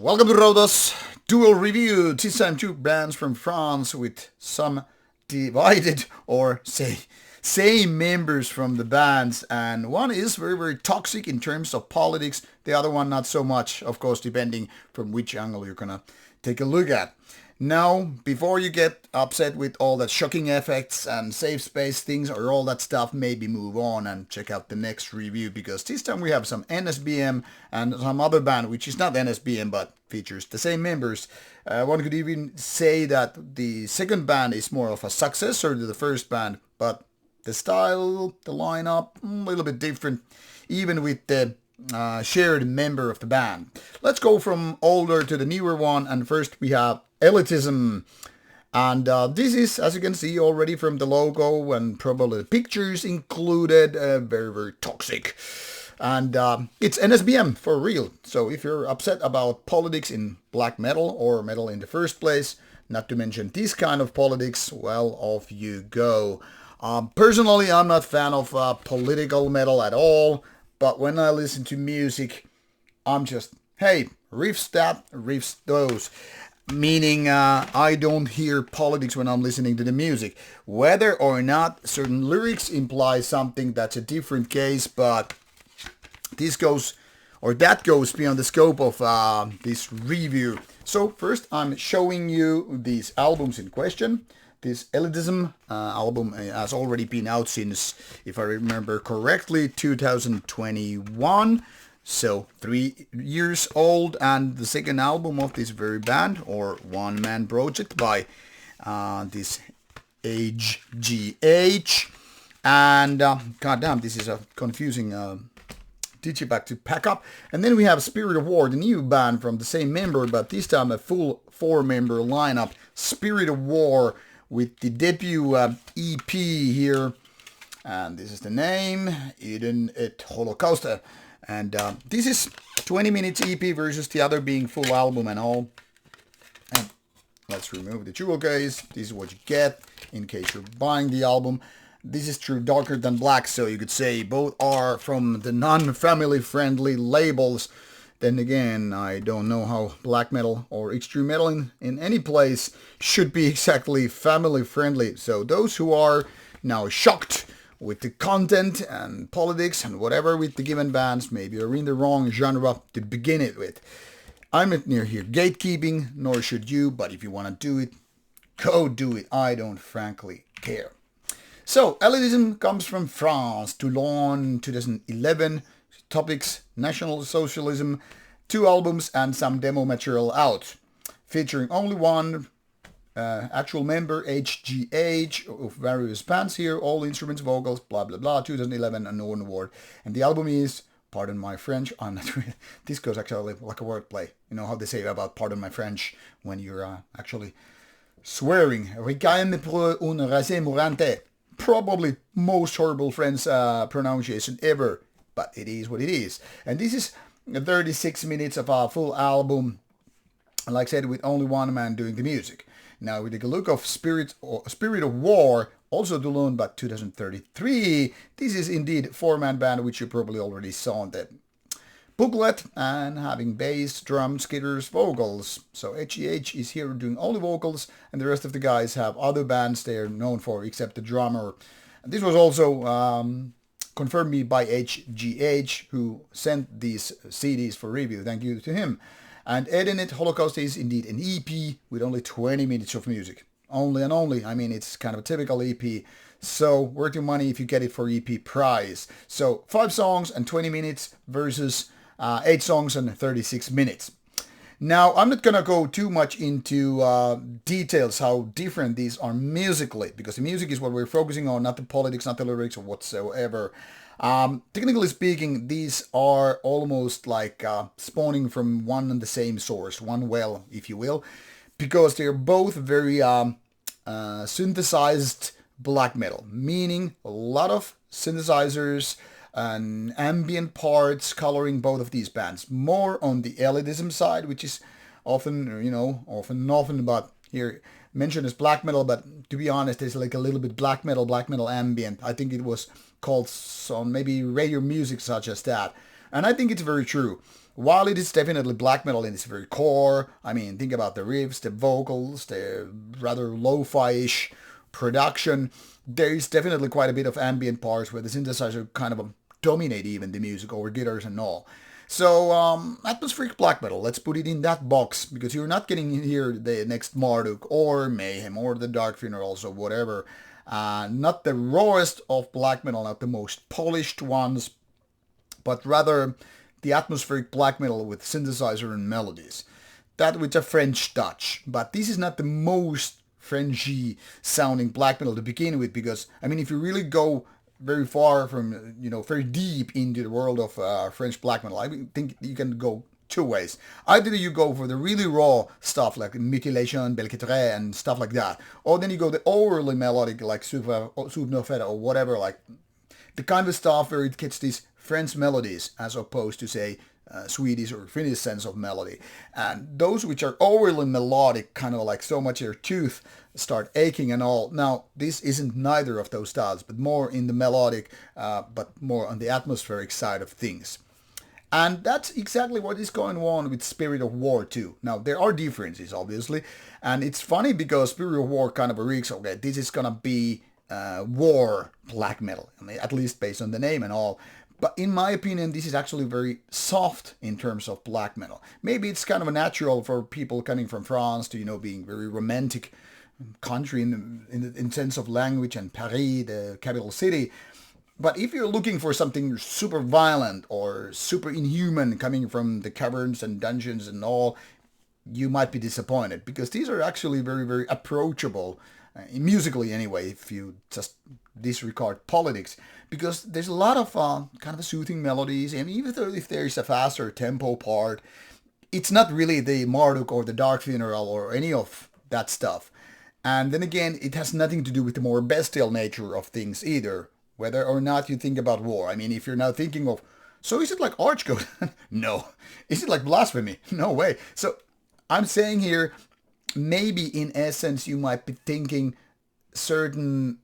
Welcome to Rauta's dual review. This time two bands from France with some divided or say same members from the bands, and one is very toxic in terms of politics, the other one not so much, of course, depending from which angle you're gonna take a look at. Now, before you get upset with all the shocking effects and safe space things or all that stuff, maybe move on and check out the next review, because this time we have some NSBM and some other band which is not NSBM but features the same members. One could even say that the second band is more of a successor to the first band, but the style, the lineup, a little bit different, even with the shared member of the band. Let's go from older to the newer one, and first we have Elitism. And this is, as you can see already from the logo and probably the pictures included, very toxic. And it's NSBM for real. So if you're upset about politics in black metal or metal in the first place, not to mention this kind of politics, well, off you go. Personally, I'm not a fan of political metal at all, but when I listen to music, I'm just, hey, riffs that, riffs those. Meaning I don't hear politics when I'm listening to the music. Whether or not certain lyrics imply something, that's a different case, but this goes, or that goes beyond the scope of this review. So first I'm showing you these albums in question. This Elitism album has already been out since, if I remember correctly, 2021. So 3 years old, and the second album of this very band, or one-man project by this HGH. And goddamn, this is a confusing digipack to pack up. And then we have Spirit of War, the new band from the same member, but this time a full 4-member lineup. Spirit of War with the debut EP here, and this is the name, Eden et Holocauste. And this is 20 minutes EP versus the other being full album and all. And let's remove the jewel case. This is what you get in case you're buying the album. This is true Darker Than Black, so you could say both are from the non-family friendly labels. Then again, I don't know how black metal or extreme metal in any place should be exactly family friendly. So those who are now shocked with the content and politics and whatever with the given bands, maybe are in the wrong genre to begin it with. I'm not near here gatekeeping, nor should you, but if you want to do it, go do it. I don't frankly care. So, Elitism comes from France, Toulon, 2011. Topics, National Socialism, 2 albums and some demo material out. Featuring only one actual member, HGH, of various bands here, all instruments, vocals, blah blah blah, 2011, and no award. And the album is, pardon my French, I'm not really, this goes actually like a wordplay. You know how they say about pardon my French when you're actually swearing. Requiem pour un rasé mourante. Probably most horrible French pronunciation ever, but it is what it is. And this is 36 minutes of a full album, like I said, with only one man doing the music. Now we take a look of Spirit of War, also Toulon, but 2033. This is indeed 4-man band, which you probably already saw on the booklet, and having bass, drums, guitars, vocals. So HGH is here doing only vocals, and the rest of the guys have other bands they're known for, except the drummer. And this was also confirmed me by HGH, who sent these CDs for review. Thank you to him. And Eden et Holocauste is indeed an EP with only 20 minutes of music. Only and only. I mean, it's kind of a typical EP. So worth your money if you get it for EP price. So 5 songs and 20 minutes versus 8 songs and 36 minutes. Now, I'm not going to go too much into details how different these are musically, because the music is what we're focusing on, not the politics, not the lyrics or whatsoever. Technically speaking, these are almost like spawning from one and the same source, one well, if you will, because they're both very synthesized black metal, meaning a lot of synthesizers and ambient parts coloring both of these bands. More on the Elitism side, which is often, often, but here mentioned as black metal, but to be honest, it's like a little bit black metal ambient. I think it was called on maybe radio music such as that. And I think it's very true. While it is definitely black metal in its very core, I mean, think about the riffs, the vocals, the rather lo-fi-ish production. There is definitely quite a bit of ambient parts where the synthesizer kind of dominate even the music over guitars and all. So, atmospheric black metal, let's put it in that box, because you're not getting here the next Marduk or Mayhem or the Dark Funerals or whatever. Not the rawest of black metal, not the most polished ones, but rather the atmospheric black metal with synthesizer and melodies. That with a French touch. But this is not the most Frenchy sounding black metal to begin with, because, I mean, if you really go very far from, very deep into the world of French black metal, I think you can go two ways. Either you go for the really raw stuff like Mutilation, Belquetre, and stuff like that, or then you go the overly melodic like Subnofera or whatever, like the kind of stuff where it gets these French melodies as opposed to, say, Swedish or Finnish sense of melody. And those which are overly melodic, kind of like so much your tooth start aching and all. Now, this isn't neither of those styles, but more in the melodic, but more on the atmospheric side of things. And that's exactly what is going on with Spirit of War too. Now, there are differences, obviously. And it's funny because Spirit of War kind of reeks, okay, this is going to be war black metal. I mean, at least based on the name and all. But in my opinion, this is actually very soft in terms of black metal. Maybe it's kind of natural for people coming from France to, being very romantic country in sense of language, and Paris, the capital city. But if you're looking for something super violent or super inhuman coming from the caverns and dungeons and all, you might be disappointed, because these are actually very, very approachable, musically anyway, if you just disregard politics, because there's a lot of kind of soothing melodies, and even if there's a faster tempo part, it's not really the Marduk or the Dark Funeral or any of that stuff. And then again, it has nothing to do with the more bestial nature of things either, whether or not you think about war. I mean, if you're now thinking of, so is it like Archgoat? No. Is it like blasphemy? No way. So I'm saying here, maybe in essence you might be thinking certain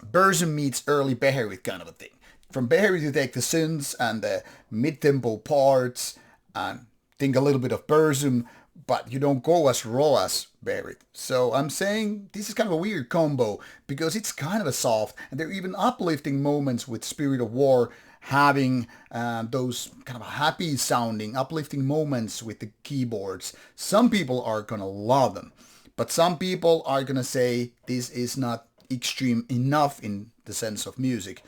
Burzum meets early Beherit kind of a thing. From Beherit you take the synths and the mid-tempo parts and think a little bit of Burzum, but you don't go as raw as Beherit. So I'm saying this is kind of a weird combo, because it's kind of a soft, and there are even uplifting moments with Spirit of War having those kind of happy sounding, uplifting moments with the keyboards. Some people are going to love them, but some people are going to say this is not extreme enough in the sense of music,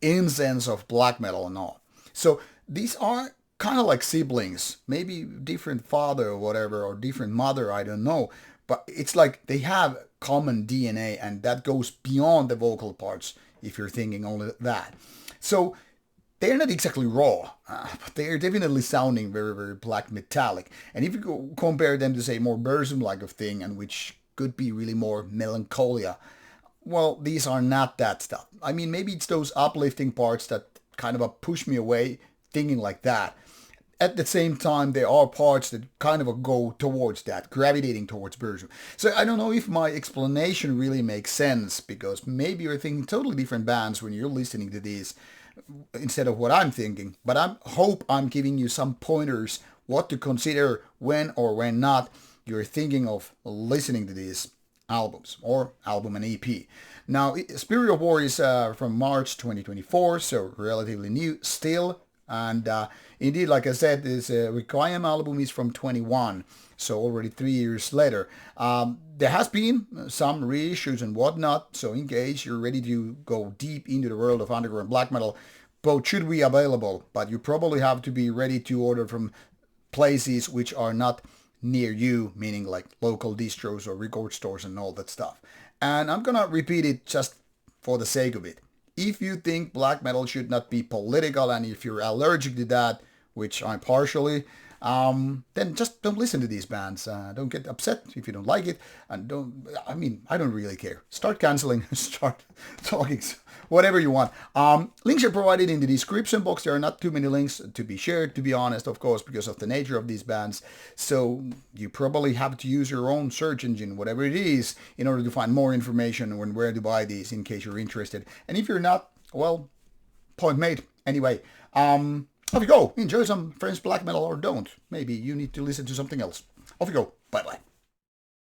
in sense of black metal and all. So these are kind of like siblings, maybe different father or whatever, or different mother, I don't know. But it's like they have common DNA, and that goes beyond the vocal parts if you're thinking only that. So they're not exactly raw, but they're definitely sounding very, very black metallic. And if you compare them to, say, more Burzum-like of thing, and which could be really more melancholia, well, these are not that stuff. I mean, maybe it's those uplifting parts that kind of push me away thinking like that. At the same time, there are parts that kind of go towards that, gravitating towards Burzum. So I don't know if my explanation really makes sense, because maybe you're thinking totally different bands when you're listening to these instead of what I'm thinking. But I hope I'm giving you some pointers what to consider when or when not you're thinking of listening to these albums, or album and EP. Now, Spirit of War is from March 2024, so relatively new still. And indeed, like I said, this Requiem album is from 21, so already 3 years later. There has been some reissues and whatnot, so in case you're ready to go deep into the world of underground black metal, both should be available, but you probably have to be ready to order from places which are not near you, meaning like local distros or record stores and all that stuff. And I'm gonna repeat it just for the sake of it. If you think black metal should not be political, and if you're allergic to that, which I'm partially, then just don't listen to these bands. Don't get upset if you don't like it. And I don't really care. Start canceling, start talking, whatever you want. Links are provided in the description box. There are not too many links to be shared, to be honest, of course, because of the nature of these bands. So you probably have to use your own search engine, whatever it is, in order to find more information on where to buy these in case you're interested. And if you're not, well, point made. Anyway, Off you go. Enjoy some French black metal or don't. Maybe you need to listen to something else. Off you go. Bye-bye.